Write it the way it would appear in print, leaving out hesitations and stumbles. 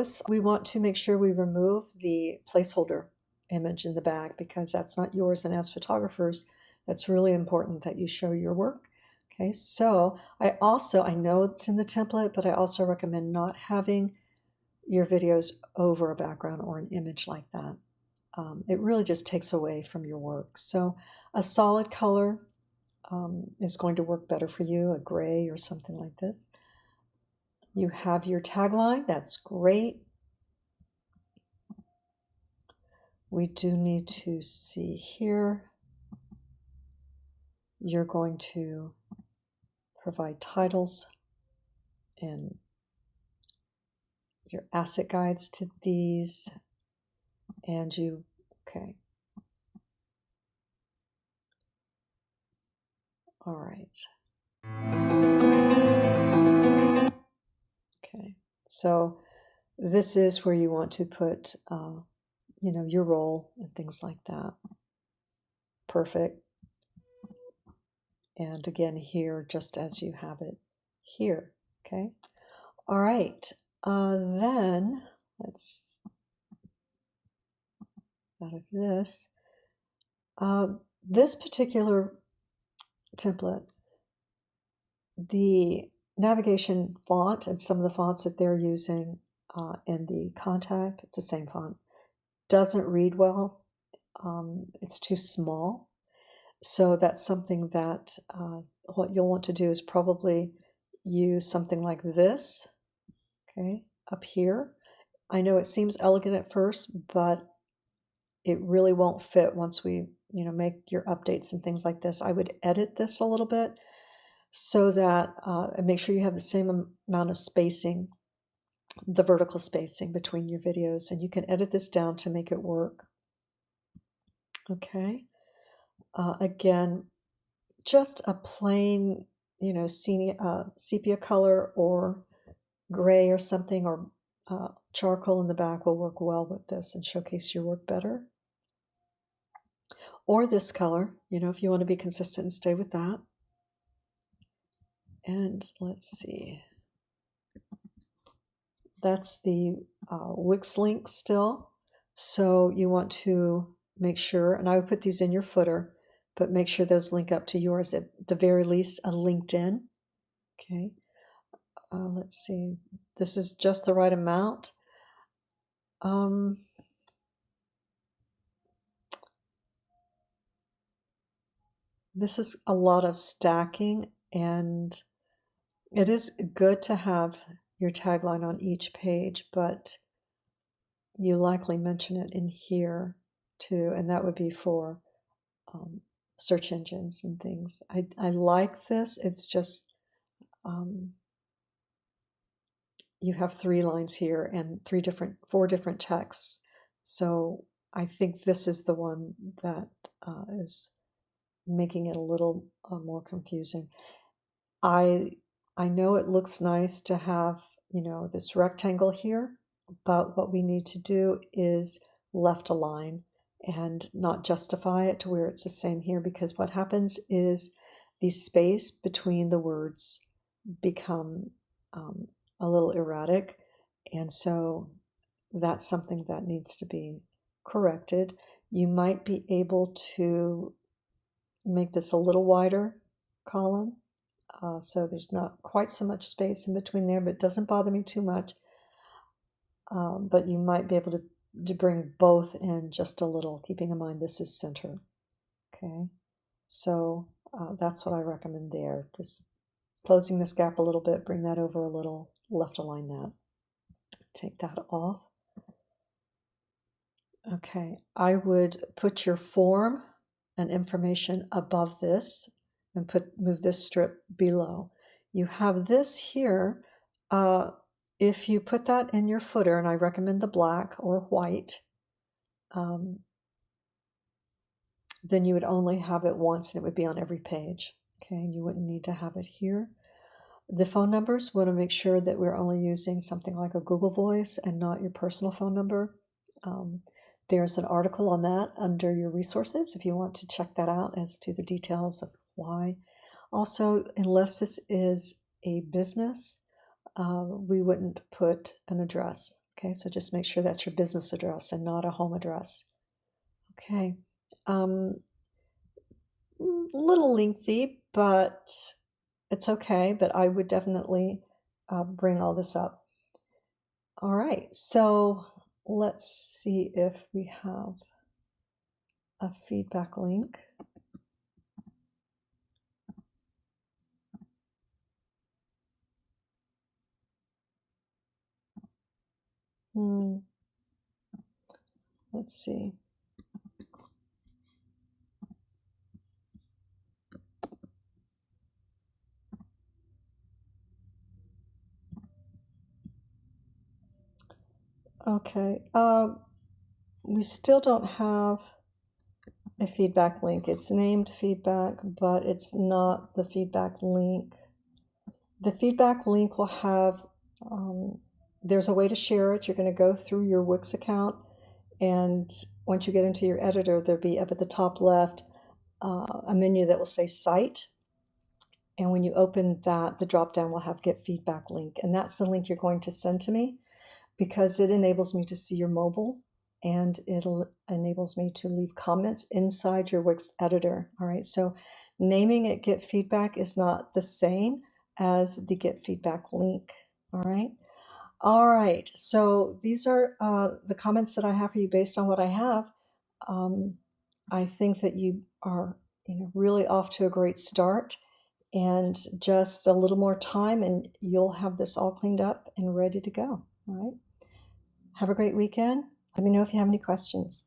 this, we want to make sure we remove the placeholder image in the back because that's not yours. And as photographers, that's really important that you show your work. Okay, so I know it's in the template, but I also recommend not having your videos over a background or an image like that. It really just takes away from your work. So a solid color is going to work better for you, a gray or something like this. You have your tagline, that's great. We do need to see here. You're going to provide titles and your asset guides to these, and okay. All right. Okay, so this is where you want to put, your role and things like that. Perfect. And again here, just as you have it here, okay? All right, then let's out of this. This particular template, the navigation font and some of the fonts that they're using in the contact, it's the same font, doesn't read well. It's too small. So that's something that what you'll want to do is probably use something like this, okay, up here. I know it seems elegant at first, but it really won't fit once we, make your updates and things like this. I would edit this a little bit so that, and make sure you have the same amount of spacing, the vertical spacing between your videos, and you can edit this down to make it work. Okay. Again, just a plain, sepia color or gray or something, or charcoal in the back will work well with this and showcase your work better. Or this color, if you want to be consistent and stay with that. And let's see. That's the Wix link still. So you want to make sure, and I would put these in your footer, but make sure those link up to yours, at the very least a LinkedIn. Okay. Let's see. This is just the right amount. This is a lot of stacking, and it is good to have your tagline on each page, but you likely mention it in here too, and that would be for search engines and things. I like this. It's just you have 3 lines here and 4 different texts. So I think this is the one that is making it a little more confusing. I know it looks nice to have, this rectangle here, but what we need to do is left align and not justify it to where it's the same here, because what happens is the space between the words become a little erratic, and so that's something that needs to be corrected. You might be able to make this a little wider column, so there's not quite so much space in between there, but it doesn't bother me too much. But you might be able to bring both in just a little, keeping in mind this is center. Okay, so that's what I recommend there. Just closing this gap a little bit, bring that over a little, left align that. Take that off. Okay, I would put your form and information above this and move this strip below. You have this here. If you put that in your footer, and I recommend the black or white, then you would only have it once and it would be on every page. Okay, and you wouldn't need to have it here. The phone numbers, want to make sure that we're only using something like a Google Voice and not your personal phone number. There's an article on that under your resources if you want to check that out as to the details of why. Also, unless this is a business, we wouldn't put an address Okay, so just make sure that's your business address and not a home address. Okay. Um, Little lengthy, but it's okay. But I would definitely bring all this up. All right, so let's see if we have a feedback link. Let's see. Okay, we still don't have a feedback link. It's named feedback, but it's not the feedback link. The feedback link will have, there's a way to share it. You're going to go through your Wix account, and once you get into your editor, there'll be up at the top left a menu that will say Cite. And when you open that, the drop down will have Get Feedback link. And that's the link you're going to send to me because it enables me to see your mobile and it'll enables me to leave comments inside your Wix editor. All right, so naming it Get Feedback is not the same as the Get Feedback link. All right. All right, so these are the comments that I have for you based on what I have. I think that you are, really off to a great start, and just a little more time, and you'll have this all cleaned up and ready to go. All right. Have a great weekend. Let me know if you have any questions.